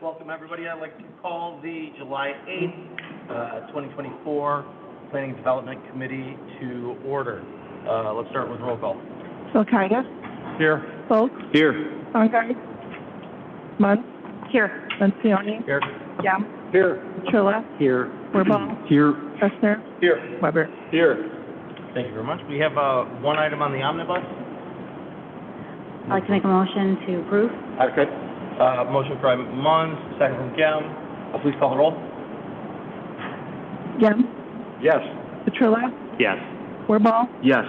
Welcome, everybody. I'd like to call the July 8th, 2024 Planning and Development Committee to order. Let's start with roll call. Sulkitis. Here. Folks. Here. Songard. Muntz. Here. Lencioni. Here. Yam. Here. Trilla. Here. Wirball. Here. Kestner. Here. Weber. Here. Thank you very much. We have one item on the omnibus. I'd like to make a motion to approve. Okay. Motion by Munns, second from Gem. Please call the roll. Yam. Yes. Trilla. Yes. Wirball. Yes.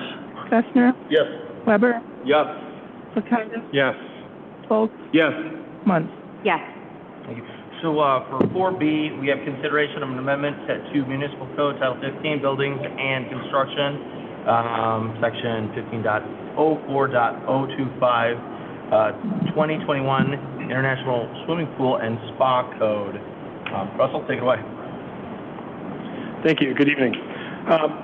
Kestner. Yes. Weber. Yes. Sulkitis. Yes. Folks. Yes. Yes. Thank you. So for 4B, we have consideration of an amendment to Municipal Code Title 15, Buildings and Construction, Section 15.04.025, 2021 International Swimming Pool and Spa Code. Russell, take it away. Thank you. Good evening.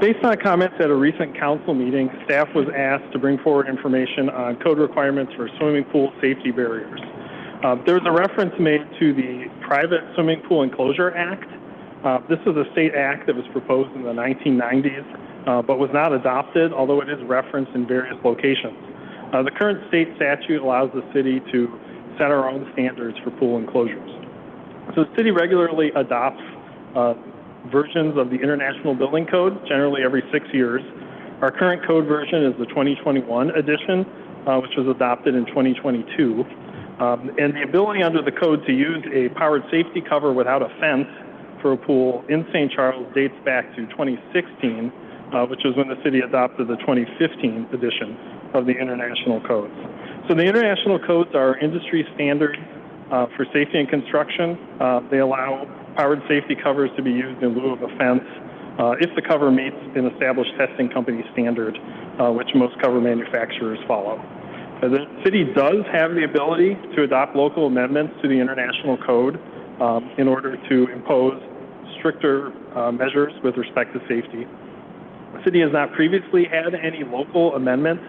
Based on comments at a recent council meeting, staff was asked to bring forward information on code requirements for swimming pool safety barriers. There was a reference made to the Private Swimming Pool Enclosure Act. This was a state act that was proposed in the 1990s, but was not adopted, although it is referenced in various locations. The current state statute allows the city to set our own standards for pool enclosures. So the city regularly adopts versions of the International Building Code, generally every 6 years. Our current code version is the 2021 edition, which was adopted in 2022. And the ability under the code to use a powered safety cover without a fence for a pool in St. Charles dates back to 2016, which was when the city adopted the 2015 edition of the international codes. So the international codes are industry standards for safety and construction. They allow powered safety covers to be used in lieu of a fence if the cover meets an established testing company standard, which most cover manufacturers follow. The city does have the ability to adopt local amendments to the international code in order to impose stricter measures with respect to safety. The city has not previously had any local amendments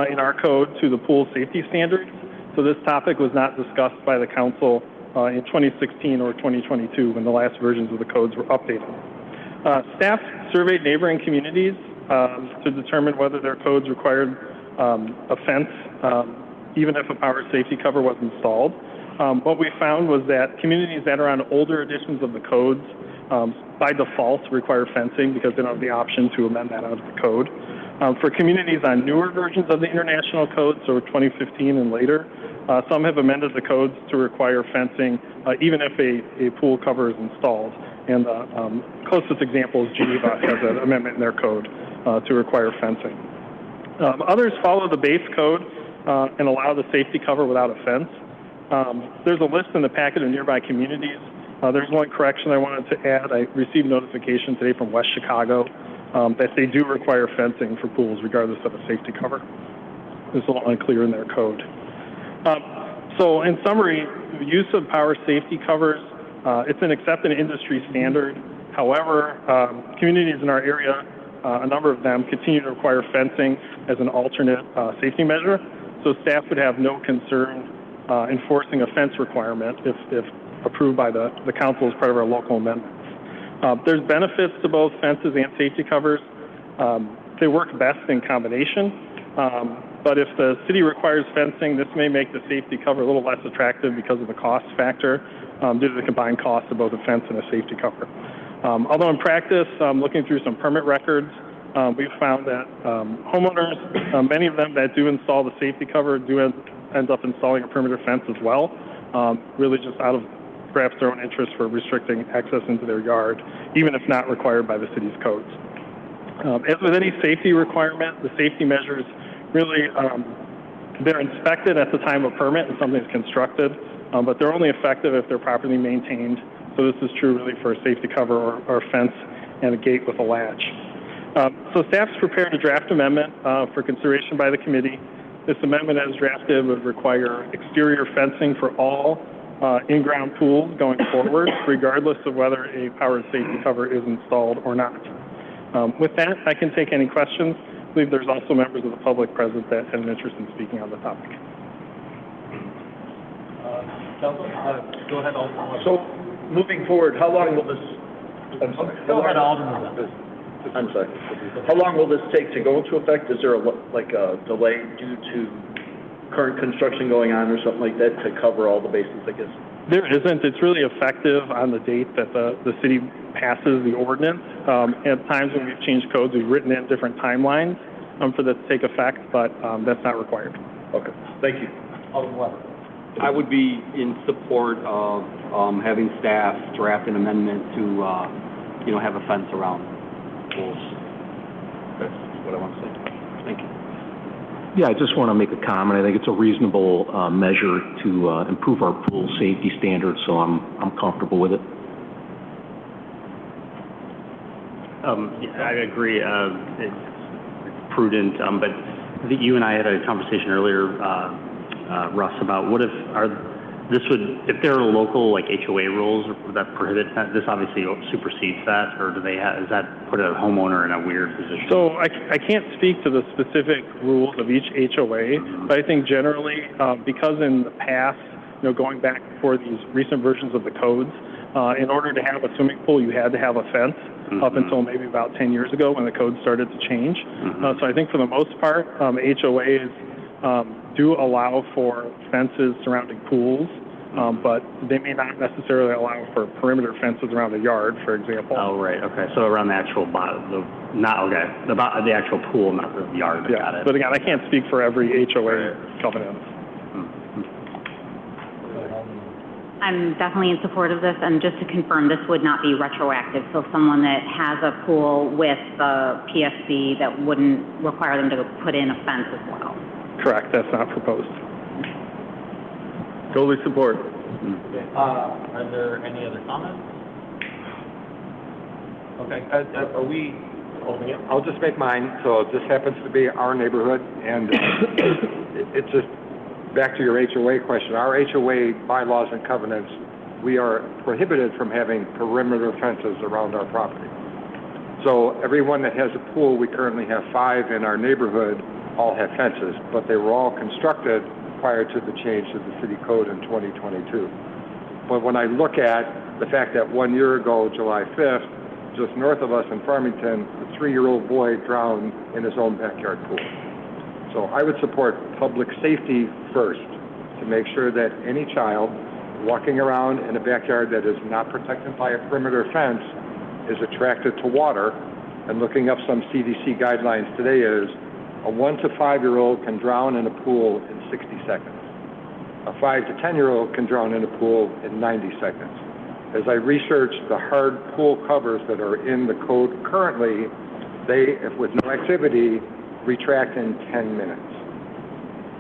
in our code to the pool safety standards, so this topic was not discussed by the council in 2016 or 2022 when the last versions of the codes were updated. Staff surveyed neighboring communities to determine whether their codes required a fence, even if a powered safety cover was installed. What we found was that communities that are on older editions of the codes by default require fencing because they don't have the option to amend that out of the code. For communities on newer versions of the international code, so 2015 and later, some have amended the codes to require fencing even if a pool cover is installed. And the closest example is Geneva has an amendment in their code to require fencing. Others follow the base code and allow the safety cover without a fence. There's a list in the packet of nearby communities. There's one correction I wanted to add. I received notification today from West Chicago that they do require fencing for pools regardless of a safety cover. It's a little unclear in their code. So in summary, the use of power safety covers, it's an accepted industry standard. However, communities in our area, a number of them continue to require fencing as an alternate safety measure. So staff would have no concern enforcing a fence requirement if approved by the council as part of our local amendments. There's benefits to both fences and safety covers. They work best in combination. But if the city requires fencing, this may make the safety cover a little less attractive because of the cost factor due to the combined cost of both a fence and a safety cover. Although in practice, looking through some permit records, we've found that homeowners, many of them that do install the safety cover do end up installing a perimeter fence as well, really just out of perhaps their own interest for restricting access into their yard, even if not required by the city's codes. As with any safety requirement, the safety measures really, they're inspected at the time of permit and something's constructed, but they're only effective if they're properly maintained. So this is true really for a safety cover or a fence and a gate with a latch. So staff's prepared a draft amendment for consideration by the committee. This amendment as drafted would require exterior fencing for all in-ground pools going forward, regardless of whether a powered safety cover is installed or not. With that, I can take any questions. I believe there's also members of the public present that have an interest in speaking on the topic. Go ahead, Alderman. So, moving forward, how long will this, I'm sorry. Go ahead, Alderman. I'm sorry. How long will this take to go into effect? Is there a delay due to current construction going on or something like that to cover all the bases, I guess? There isn't. It's really effective on the date that the city passes the ordinance. At times when we've changed codes, we've written in different timelines for that to take effect, but that's not required. Okay, thank you. Alderman Weber. I would be in support of having staff draft an amendment to, have a fence around pools. That's what I want to say. Thank you. Yeah, I just want to make a comment. I think it's a reasonable measure to improve our pool safety standards, so I'm comfortable with it. Yeah, I agree. It's prudent, but I think you and I had a conversation earlier, Russ, about what if if there are local like HOA rules that prohibit that, this obviously supersedes that, or does that put a homeowner in a weird position? So I can't speak to the specific rules of each HOA, but I think generally, because in the past, going back before these recent versions of the codes, in order to have a swimming pool, you had to have a fence up until maybe about 10 years ago when the code started to change. So I think for the most part, HOAs do allow for fences surrounding pools, but they may not necessarily allow for perimeter fences around a yard, for example. Oh, right. Okay. So around the actual the actual pool, not the yard. Yeah. Got it. But again, I can't speak for every HOA covenant. I'm definitely in support of this, and just to confirm, this would not be retroactive. So someone that has a pool with the PSC, that wouldn't require them to put in a fence as well. Correct. That's not proposed. Totally support. Okay. Are there any other comments? Okay. Are we opening it? I'll just make mine. So this happens to be our neighborhood, and it's just back to your HOA question. Our HOA bylaws and covenants, we are prohibited from having perimeter fences around our property. So everyone that has a pool, we currently have 5 in our neighborhood, all have fences, but they were all constructed prior to the change to the city code in 2022. But when I look at the fact that 1 year ago, July 5th, just north of us in Farmington, a 3-year-old boy drowned in his own backyard pool. So I would support public safety first to make sure that any child walking around in a backyard that is not protected by a perimeter fence is attracted to water. And looking up some CDC guidelines today is a 1 to 5-year-old can drown in a pool in 60 seconds. A 5 to 10-year-old can drown in a pool in 90 seconds. As I researched the hard pool covers that are in the code currently, they, if with no activity, retract in 10 minutes.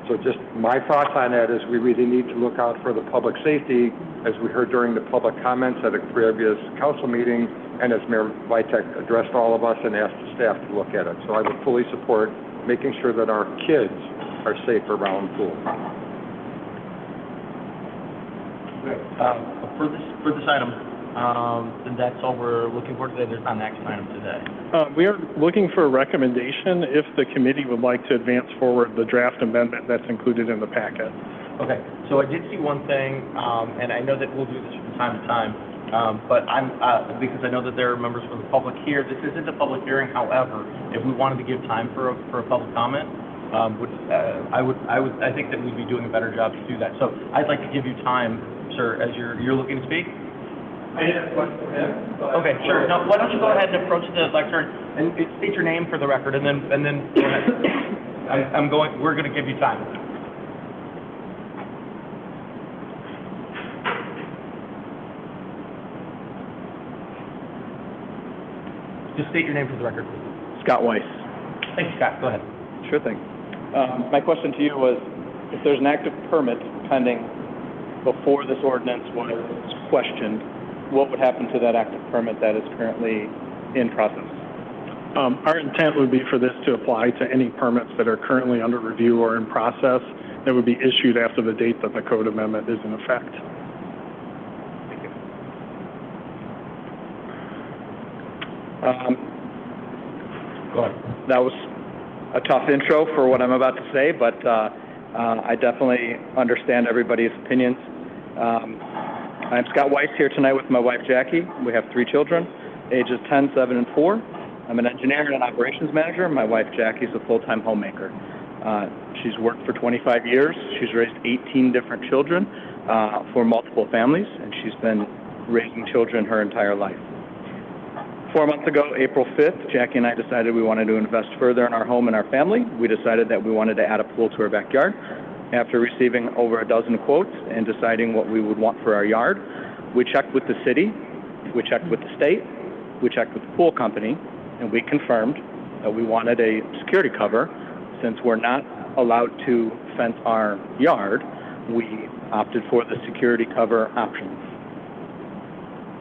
So just my thoughts on that is we really need to look out for the public safety, as we heard during the public comments at a previous council meeting, and as Mayor Vitek addressed all of us and asked the staff to look at it. So I would fully support making sure that our kids are safe around pools. For this item, and that's all we're looking for today. There's not an action item today. We are looking for a recommendation if the committee would like to advance forward the draft amendment that's included in the packet. Okay, so I did see one thing, and I know that we'll do this from time to time, but because I know that there are members from the public here. This isn't a public hearing. However, if we wanted to give time for a public comment, I think that we'd be doing a better job to do that. So I'd like to give you time, sir, as you're looking to speak. I have a question for him. Okay, sure. No, why don't you go ahead and approach the lectern and state your name for the record, and then go ahead. We're going to give you time. Just state your name for the record, please. Scott Weiss. Thank you, Scott. Go ahead. Sure thing. My question to you was, if there's an active permit pending before this ordinance was questioned, what would happen to that active permit that is currently in process? Our intent would be for this to apply to any permits that are currently under review or in process that would be issued after the date that the code amendment is in effect. Thank you. Go ahead. That was a tough intro for what I'm about to say, but I definitely understand everybody's opinions. I'm Scott Weiss here tonight with my wife Jackie. We have 3 children, ages 10, 7, and 4. I'm an engineer and an operations manager. My wife Jackie's a full-time homemaker. She's worked for 25 years. She's raised 18 different children for multiple families, and she's been raising children her entire life. 4 months ago, April 5th, Jackie and I decided we wanted to invest further in our home and our family. We decided that we wanted to add a pool to our backyard. After receiving over a dozen quotes and deciding what we would want for our yard, we checked with the city, we checked with the state, we checked with the pool company, and we confirmed that we wanted a security cover. Since we're not allowed to fence our yard, we opted for the security cover option.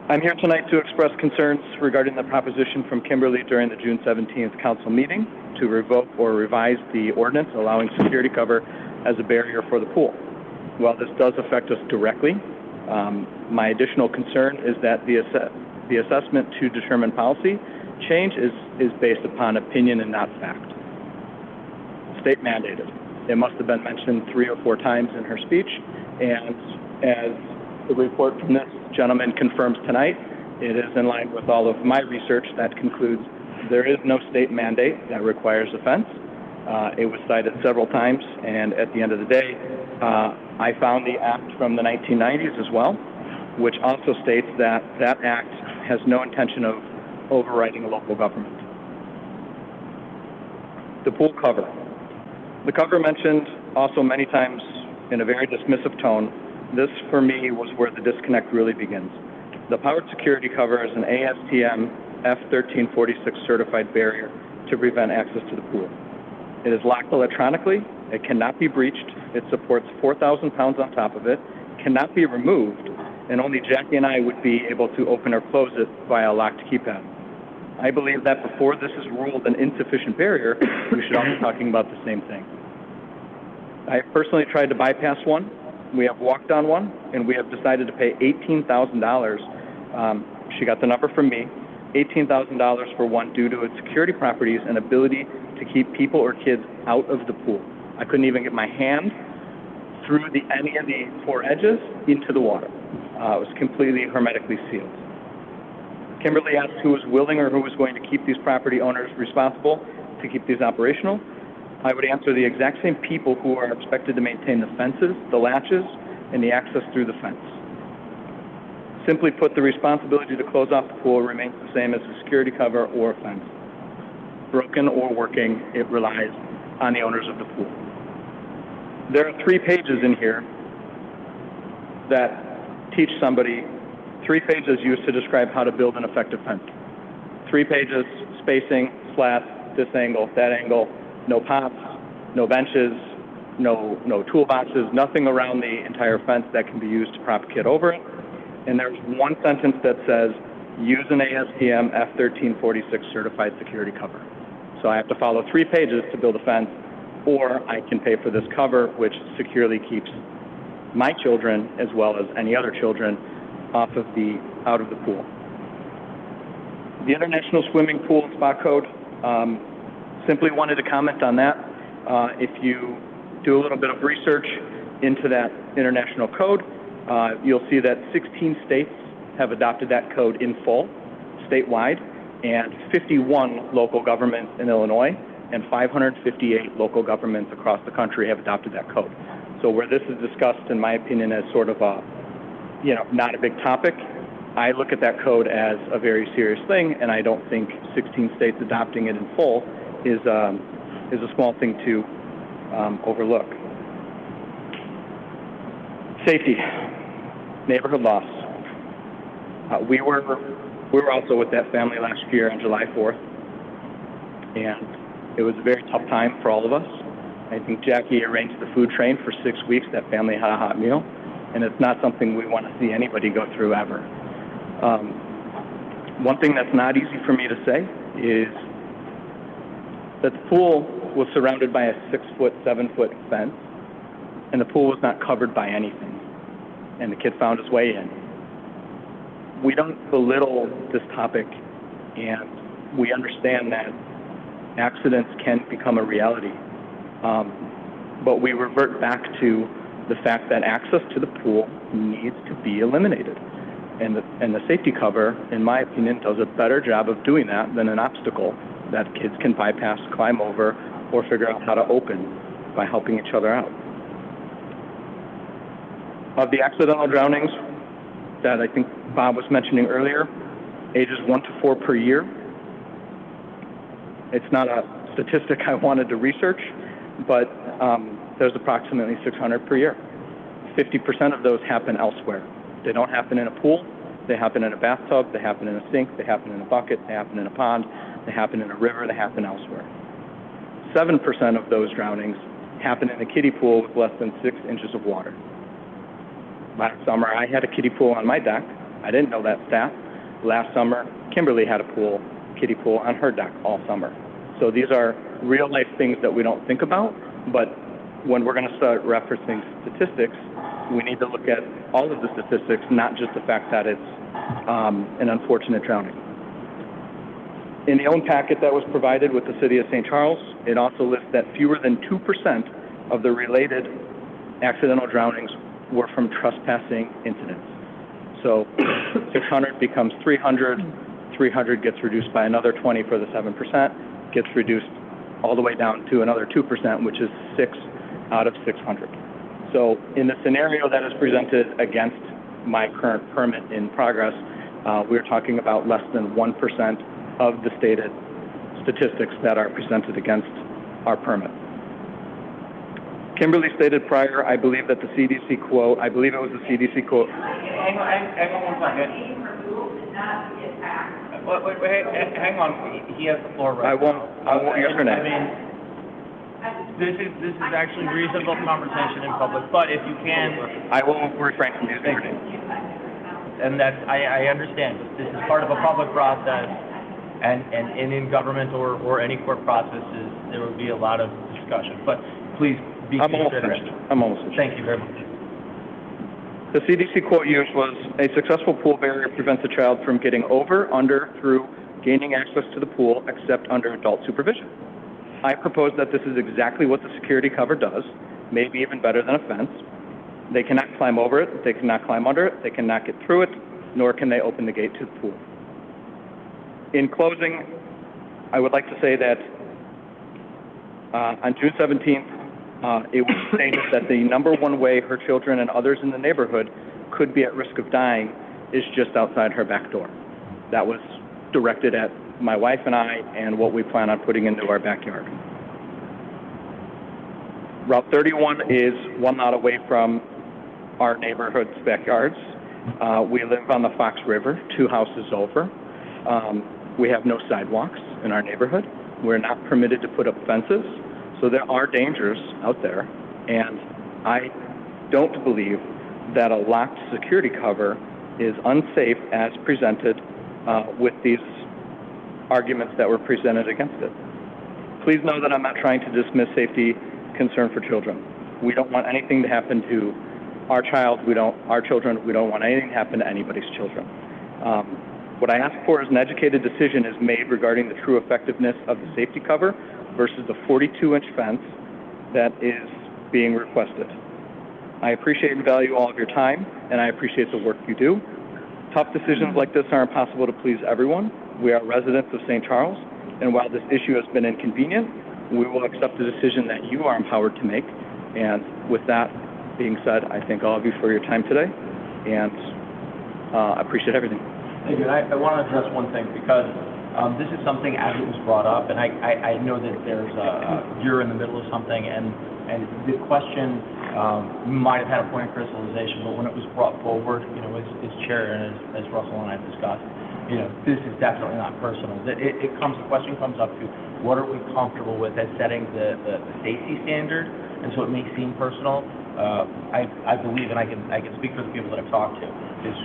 I'm here tonight to express concerns regarding the proposition from Kimberly during the June 17th council meeting to revoke or revise the ordinance allowing security cover as a barrier for the pool. While this does affect us directly, my additional concern is that the assessment to determine policy change is based upon opinion and not fact. State mandated. It must have been mentioned 3 or 4 times in her speech, and as the report from this gentleman confirms tonight, it is in line with all of my research that concludes there is no state mandate that requires a fence. It was cited several times, and at the end of the day, I found the act from the 1990s as well, which also states that that act has no intention of overriding a local government. The pool cover. The cover mentioned also many times in a very dismissive tone. This, for me, was where the disconnect really begins. The powered security cover is an ASTM F1346 certified barrier to prevent access to the pool. It is locked electronically, it cannot be breached, it supports 4,000 pounds on top of it, cannot be removed, and only Jackie and I would be able to open or close it via a locked keypad. I believe that before this is ruled an insufficient barrier, we should all be talking about the same thing. I have personally tried to bypass one. We have walked on one, and we have decided to pay $18,000. She got the number from me, $18,000 for one due to its security properties and ability to keep people or kids out of the pool. I couldn't even get my hand through any of the 4 edges into the water. It was completely hermetically sealed. Kimberly asked who was willing or who was going to keep these property owners responsible to keep these operational. I would answer the exact same people who are expected to maintain the fences, the latches, and the access through the fence. Simply put, the responsibility to close off the pool remains the same as a security cover or a fence. Broken or working, it relies on the owners of the pool. There are 3 pages in here that teach somebody, 3 pages used to describe how to build an effective fence. 3 pages, spacing, slats, this angle, that angle, no pots, no benches, no toolboxes, nothing around the entire fence that can be used to prop a kid over it. And there's 1 sentence that says, use an ASTM F1346 certified security cover. So I have to follow 3 pages to build a fence, or I can pay for this cover, which securely keeps my children, as well as any other children, out of the pool. The International Swimming Pool and Spa Code, simply wanted to comment on that. If you do a little bit of research into that international code, you'll see that 16 states have adopted that code in full, statewide, and 51 local governments in Illinois and 558 local governments across the country have adopted that code. So where this is discussed, in my opinion, as sort of a, not a big topic, I look at that code as a very serious thing, and I don't think 16 states adopting it in full is a small thing to overlook. Safety, neighborhood loss. We were also with that family last year on July 4th, and it was a very tough time for all of us. I think Jackie arranged the food train for 6 weeks. That family had a hot meal, and it's not something we want to see anybody go through ever. One thing that's not easy for me to say is that the pool was surrounded by a 6-foot, 7-foot fence, and the pool was not covered by anything, and the kid found his way in. We don't belittle this topic, and we understand that accidents can become a reality, but we revert back to the fact that access to the pool needs to be eliminated. And the safety cover, in my opinion, does a better job of doing that than an obstacle that kids can bypass, climb over, or figure out how to open by helping each other out. Of the accidental drownings that I think Bob was mentioning earlier, ages 1 to 4 per year. It's not a statistic I wanted to research, but there's approximately 600 per year. 50% of those happen elsewhere. They don't happen in a pool, they happen in a bathtub, they happen in a sink, they happen in a bucket, they happen in a pond, they happen in a river, they happen elsewhere. 7% of those drownings happen in a kiddie pool with less than 6 inches of water. Last summer, I had a kiddie pool on my deck. I didn't know that stat. Last summer, Kimberly had a kiddie pool on her deck all summer. So these are real life things that we don't think about, but when we're going to start referencing statistics, we need to look at all of the statistics, not just the fact that it's an unfortunate drowning. In the own packet that was provided with the City of St. Charles, it also lists that fewer than 2% of the related accidental drownings were from trespassing incidents. So 600 becomes 300, 300 gets reduced by another 20 for the 7%, gets reduced all the way down to another 2%, which is 6 out of 600. So in the scenario that is presented against my current permit in progress, we're talking about less than 1% of the stated statistics that are presented against our permit. Kimberly stated prior, I believe that the CDC quote, I believe it was the CDC quote. Hang on 1 second. Wait, hang on. He has the floor right I won't yes or no. I mean, this is actually reasonable conversation in public, but if you can. I will refrain from using your name. And that's, I understand, but this is part of a public process, and in government or any court processes, there would be a lot of discussion. But please be considerate. I'm almost finished. Thank you very much. The CDC quote used was, a successful pool barrier prevents a child from getting over, under, through, gaining access to the pool, except under adult supervision. I propose that this is exactly what the security cover does, maybe even better than a fence. They cannot climb over it, they cannot climb under it, they cannot get through it, nor can they open the gate to the pool. In closing, I would like to say that on June 17th, it was stated that the #1 way her children and others in the neighborhood could be at risk of dying is just outside her back door. That was directed at my wife and I and what we plan on putting into our backyard. Route 31 is 1 mile away from our neighborhood's backyards. We live on the Fox River, 2 houses over. We have no sidewalks in our neighborhood. We're not permitted to put up fences. So there are dangers out there, and I don't believe that a locked security cover is unsafe as presented with these arguments that were presented against it. Please know that I'm not trying to dismiss safety concern for children. We don't want anything to happen to our child, our children, we don't want anything to happen to anybody's children. What I ask for is an educated decision is made regarding the true effectiveness of the safety cover versus the 42-inch fence that is being requested. I appreciate and value all of your time, and I appreciate the work you do. Tough decisions like this are impossible to please everyone. We are residents of St. Charles, and while this issue has been inconvenient, we will accept the decision that you are empowered to make. And with that being said, I thank all of you for your time today, and I appreciate everything. Thank you. I want to address one thing, because this is something as it was brought up, and I know that there's you're in the middle of something, and the question might have had a point of crystallization, but when it was brought forward, as chair and as Russell and I discussed, this is definitely not personal. The question comes up to what are we comfortable with as setting the safety standard, and so it may seem personal. I believe, and I can speak for the people that I've talked to, is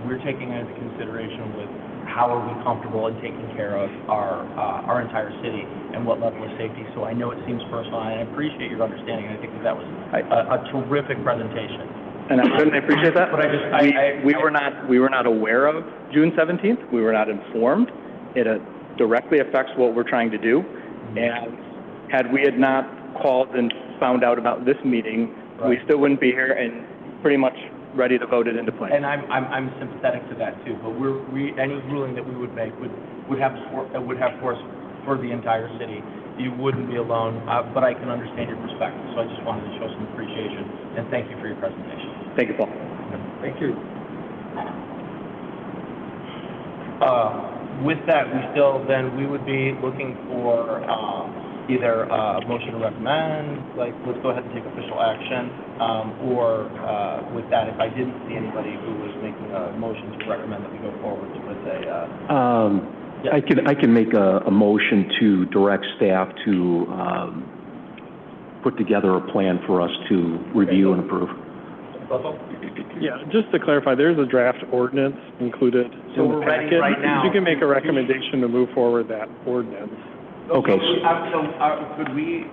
we're taking into consideration with how are we comfortable in taking care of our entire city and what level of safety. So I know it seems personal, and I appreciate your understanding. I think that was a terrific presentation. And I certainly appreciate that. But we were not aware of June 17th. We were not informed. It directly affects what we're trying to do. And had we had not called and found out about this meeting we still wouldn't be here and pretty much ready to vote it into place. And I'm sympathetic to that too, but any ruling that we would make would have force for the entire city. You wouldn't be alone, but I can understand your perspective, so I just wanted to show some appreciation, and thank you for your presentation. Thank you, Paul. Thank you. With that, we would be looking for either a motion to recommend, like, let's go ahead and take official action, or with that, if I didn't see anybody who was making a motion to recommend that we go forward with a, I can make a motion to direct staff to put together a plan for us to review and approve. Yeah, just to clarify, there's a draft ordinance included So in the we're ready packet. right now. You can make a recommendation to move forward that ordinance. Okay. Could we,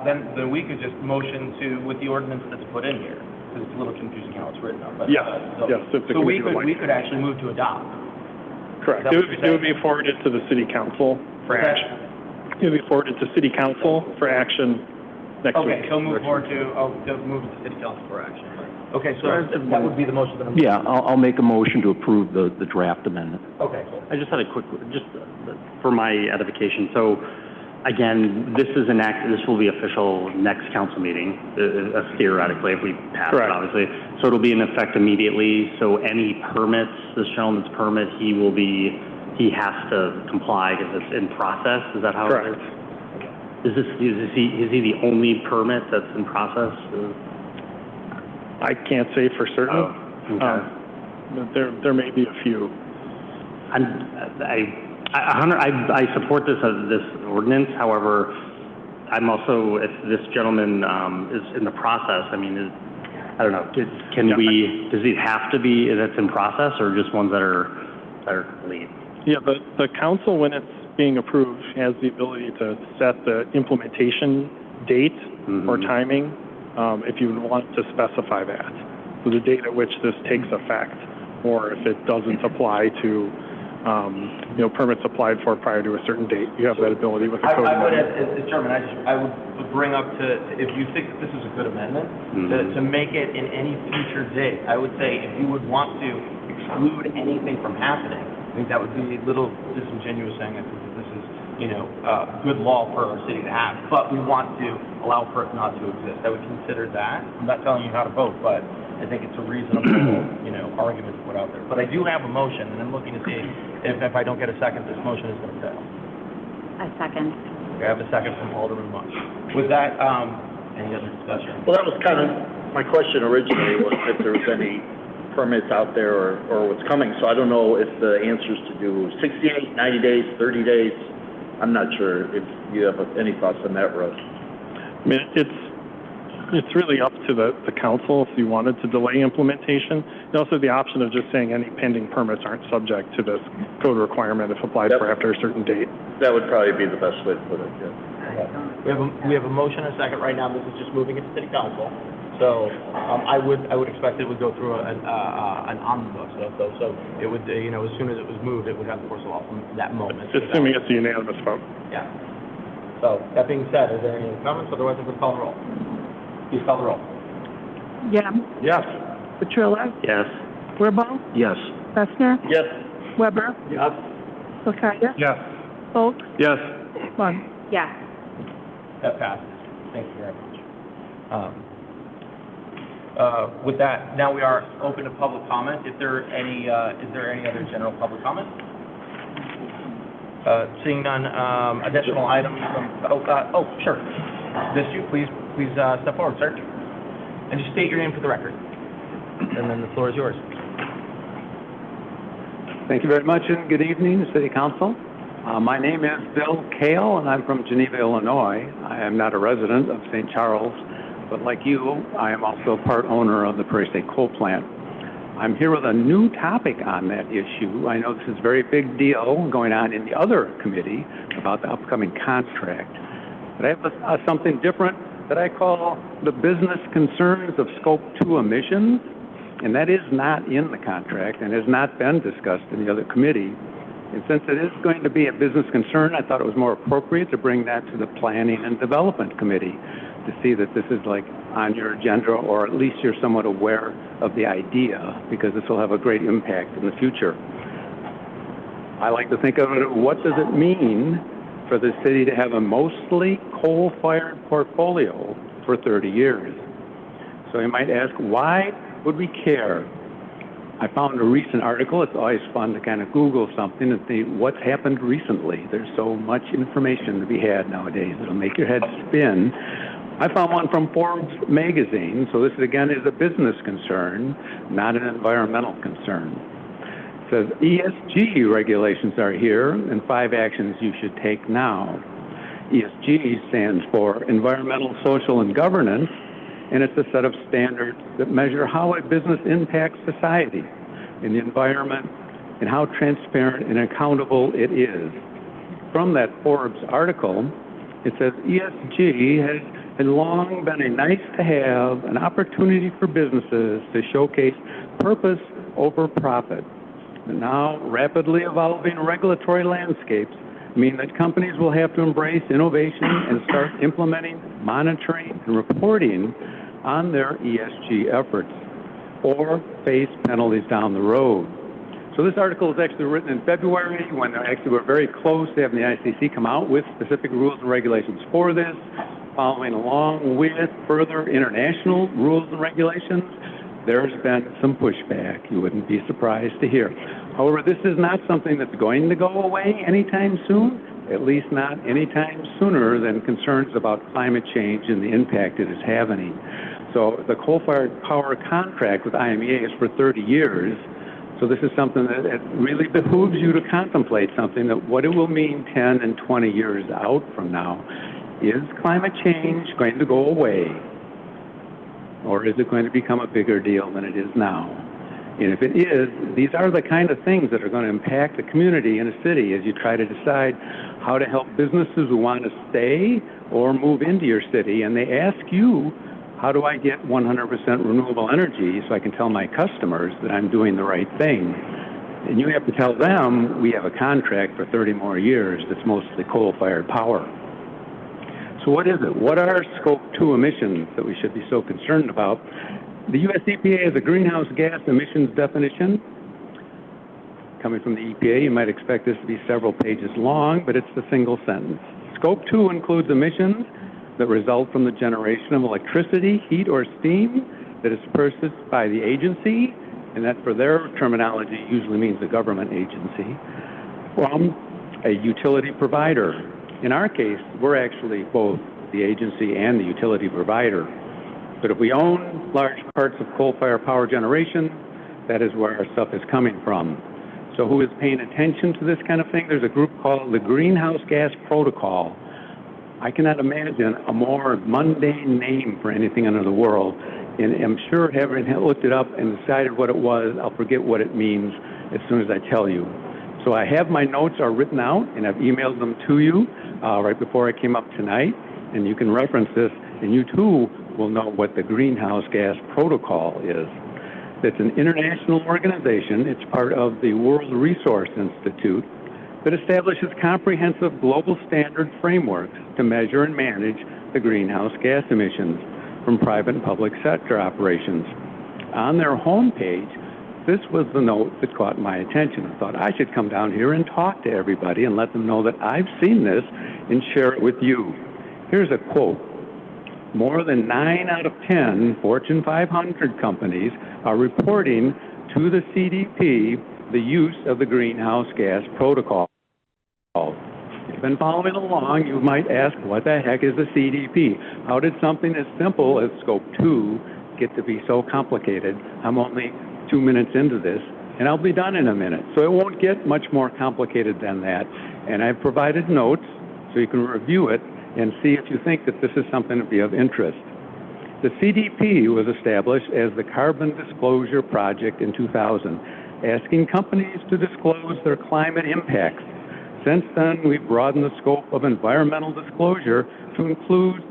then we could just motion to, with the ordinance that's put in here, because it's a little confusing how it's written up. But, Yes, yes, if the So we committee would like. could actually move to adopt. Correct. Is that It what would, you're it would be forwarded to the city council for Is that- action. It would be forwarded to city council for action next week. Okay, so move forward to move it to city council for action. Okay, so that would be the motion that I'm. Yeah, I'll make a motion to approve the draft amendment. Okay. I just had a quick, just for my edification. So, again, this will be official next council meeting, theoretically, if we pass it, Correct. obviously. So it'll be in effect immediately. So any permits, this gentleman's permit, he has to comply because it's in process. Is that how it is? Correct. Is he the only permit that's in process? I can't say for certain. Oh, okay. But there may be a few. I support this ordinance. However, I'm also, if this gentleman is in the process, I mean, I don't know. Does he have to be that's in process, or just ones that are lead? Yeah, the council, when it's being approved, has the ability to set the implementation date or timing, if you want to specify that. So the date at which this takes effect, or if it doesn't apply to, permits applied for prior to a certain date, you have that ability with the code I would, amendment. as Chairman, I would bring up if you think that this is a good amendment, to make it in any future date. I would say if you would want to exclude anything from happening, I think that would be a little disingenuous saying that this is, good law for our city to have, but we want to allow for it not to exist. I would consider that. I'm not telling you how to vote, but I think it's a reasonable, argument to put out there. But I do have a motion, and I'm looking to see if I don't get a second, this motion is going to fail. A second. Okay, I have a second from Alderman Munch. With that, any other discussion? Well, that was kind of, my question originally was if there was any permits out there or what's coming. So I don't know if the answer is to do 68, 90 days, 30 days. I'm not sure if you have any thoughts on that, Russ. I mean, it's really up to the council if you wanted to delay implementation. You also have the option of just saying any pending permits aren't subject to this code requirement if applied for after a certain date. That would probably be the best way to put it, yeah. We have a motion and a second right now. This is just moving it to city council. So I would expect it would go through an omnibus. So it would, as soon as it was moved, it would have force of law from that moment. Assuming it's a unanimous vote. Yeah. So that being said, is there any comments? Otherwise, I would call the roll. Please call the roll. Yam, Yes. Petrillo, Yes. Wirball, Yes. Fessner, Yes. Weber, Yes. Lakaya, Yes. Folk, Yes. Munn. Yes. That passes. Thank you very much. With that, now we are open to public comment. Is there any other general public comment? Seeing none, additional items from, sure. This you, please step forward, sir. And just state your name for the record. And then the floor is yours. Thank you very much, and good evening, City Council. My name is Bill Kale, and I'm from Geneva, Illinois. I am not a resident of St. Charles, but like you, I am also part owner of the Prairie State Coal Plant. I'm here with a new topic on that issue. I know this is a very big deal going on in the other committee about the upcoming contract. But I have something different that I call the business concerns of Scope 2 emissions, and that is not in the contract and has not been discussed in the other committee. And since it is going to be a business concern, I thought it was more appropriate to bring that to the Planning and Development Committee to see that this is like on your agenda, or at least you're somewhat aware of the idea, because this will have a great impact in the future. I like to think of it, what does it mean for the city to have a mostly coal-fired portfolio for 30 years? So you might ask, why would we care? I found a recent article. It's always fun to kind of Google something and see what's happened recently. There's so much information to be had nowadays. It'll make your head spin. I found one from Forbes magazine. So this, again, is a business concern, not an environmental concern. It says, ESG regulations are here and 5 actions you should take now. ESG stands for Environmental, Social, and Governance, and it's a set of standards that measure how a business impacts society and the environment and how transparent and accountable it is. From that Forbes article, it says ESG has long been a nice to have, an opportunity for businesses to showcase purpose over profit. And now, rapidly evolving regulatory landscapes mean that companies will have to embrace innovation and start implementing, monitoring, and reporting on their ESG efforts, or face penalties down the road. So this article was actually written in February, when they actually were very close to having the ICC come out with specific rules and regulations for this, following along with further international rules and regulations. There's been some pushback, you wouldn't be surprised to hear. However, this is not something that's going to go away anytime soon, at least not anytime sooner than concerns about climate change and the impact it is having. So the coal-fired power contract with IMEA is for 30 years. So this is something that it really behooves you to contemplate something that what it will mean 10 and 20 years out from now. Is climate change going to go away? Or is it going to become a bigger deal than it is now? And if it is, these are the kind of things that are going to impact the community in a city as you try to decide how to help businesses who want to stay or move into your city. And they ask you, how do I get 100% renewable energy so I can tell my customers that I'm doing the right thing? And you have to tell them, we have a contract for 30 more years that's mostly coal-fired power. So what is it? What are Scope 2 emissions that we should be so concerned about? The U.S. EPA has a greenhouse gas emissions definition. Coming from the EPA, you might expect this to be several pages long, but it's a single sentence. Scope 2 includes emissions that result from the generation of electricity, heat, or steam that is purchased by the agency, and that for their terminology usually means a government agency, from a utility provider. In our case, we're actually both the agency and the utility provider. But if we own large parts of coal-fired power generation, that is where our stuff is coming from. So who is paying attention to this kind of thing? There's a group called the Greenhouse Gas Protocol. I cannot imagine a more mundane name for anything under the world. And I'm sure having looked it up and decided what it was, I'll forget what it means as soon as I tell you. So I have my notes are written out, and I've emailed them to you right before I came up tonight. And you can reference this, and you too will know what the Greenhouse Gas Protocol is. It's an international organization. It's part of the World Resource Institute that establishes comprehensive global standard frameworks to measure and manage the greenhouse gas emissions from private and public sector operations. On their homepage, this was the note that caught my attention. I thought I should come down here and talk to everybody and let them know that I've seen this and share it with you. Here's a quote. More than 9 out of 10 Fortune 500 companies are reporting to the CDP the use of the Greenhouse Gas Protocol. If you've been following along, you might ask, what the heck is the CDP? How did something as simple as Scope 2 get to be so complicated? I'm only 2 minutes into this, and I'll be done in a minute. So it won't get much more complicated than that. And I've provided notes so you can review it and see if you think that this is something to be of interest. The CDP was established as the Carbon Disclosure Project in 2000, asking companies to disclose their climate impacts. Since then, we've broadened the scope of environmental disclosure to include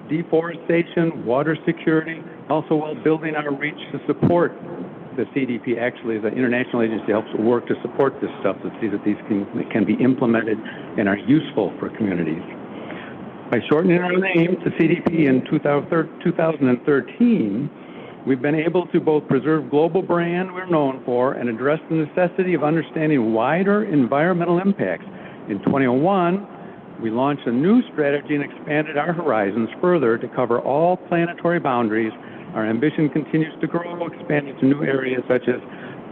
deforestation, water security, also while building our reach to support the CDP. Actually, is an international agency that helps work to support this stuff to see that these can be implemented and are useful for communities. By shortening our name to CDP in 2013, we've been able to both preserve global brand we're known for and address the necessity of understanding wider environmental impacts. In 2001, we launched a new strategy and expanded our horizons further to cover all planetary boundaries. Our ambition continues to grow, expanding to new areas such as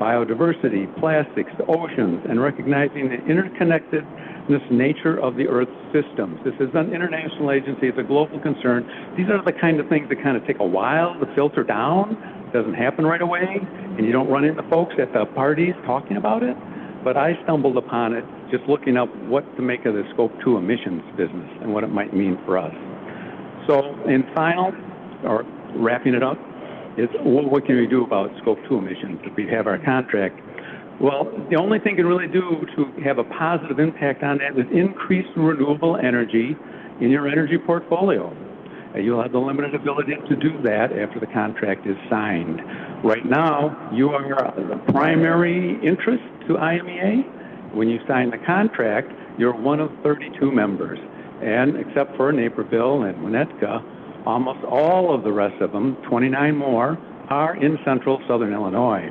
biodiversity, plastics, oceans, and recognizing the interconnectedness nature of the Earth's systems. This is an international agency. It's a global concern. These are the kind of things that kind of take a while to filter down. It doesn't happen right away, and you don't run into folks at the parties talking about it. But I stumbled upon it just looking up what to make of the Scope 2 emissions business and what it might mean for us. So in final, or wrapping it up, is what can we do about Scope 2 emissions if we have our contract? Well, the only thing we can really do to have a positive impact on that is increase renewable energy in your energy portfolio. You'll have the limited ability to do that after the contract is signed. Right now, you are the primary interest to IMEA. When you sign the contract, you're one of 32 members. And except for Naperville and Winnetka, almost all of the rest of them, 29 more, are in central southern Illinois.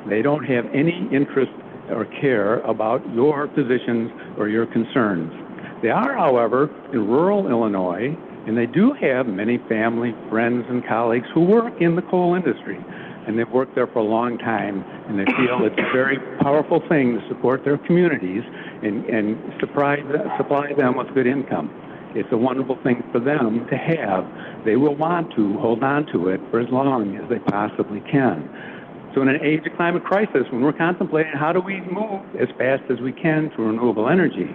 They don't have any interest or care about your positions or your concerns. They are, however, in rural Illinois, and they do have many family, friends, and colleagues who work in the coal industry. And they've worked there for a long time, and they feel it's a very powerful thing to support their communities and supply them with good income. It's a wonderful thing for them to have. They will want to hold on to it for as long as they possibly can. So in an age of climate crisis, when we're contemplating how do we move as fast as we can to renewable energy,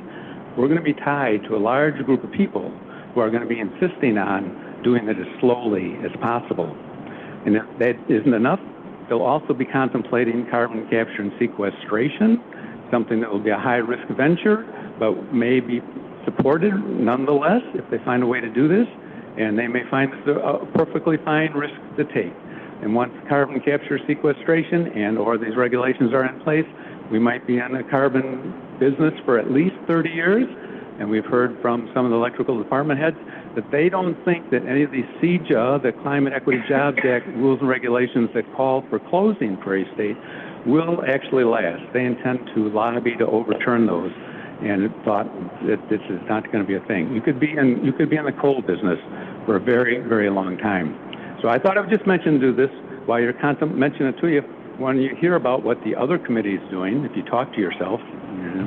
we're going to be tied to a large group of people who are going to be insisting on doing it as slowly as possible. And if that isn't enough, they'll also be contemplating carbon capture and sequestration, something that will be a high-risk venture, but may be supported nonetheless if they find a way to do this, and they may find this a perfectly fine risk to take. And once carbon capture, sequestration, and or these regulations are in place, we might be in the carbon business for at least 30 years. And we've heard from some of the electrical department heads that they don't think that any of these CEJA, the Climate Equity Jobs Act rules and regulations that call for closing Prairie State, will actually last. They intend to lobby to overturn those, and thought that this is not going to be a thing. You could be in the coal business for a very, very long time. So I thought I would just mention this while you're mentioning it to you. When you hear about what the other committee is doing, if you talk to yourself,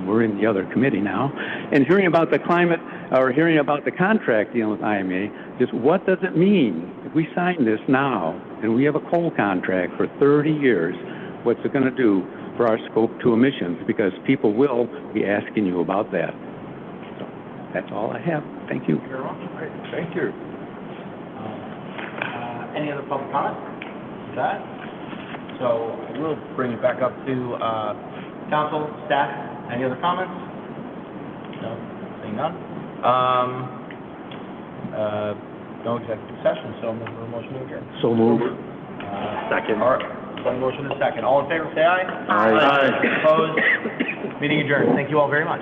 we're in the other committee now, and hearing about the climate, or hearing about the contract dealing with IMA, just what does it mean? If we sign this now, and we have a coal contract for 30 years, what's it going to do for our Scope 2 emissions? Because people will be asking you about that. So that's all I have. Thank you. Very much. Great, thank you. Any other public comment? That? So we'll bring it back up to council, staff. Any other comments? No, seeing none. No executive session, so I'm looking for a motion to adjourn. So moved. Second. All right, one motion is second. All in favor, say aye. Aye. Opposed? Meeting adjourned. Thank you all very much.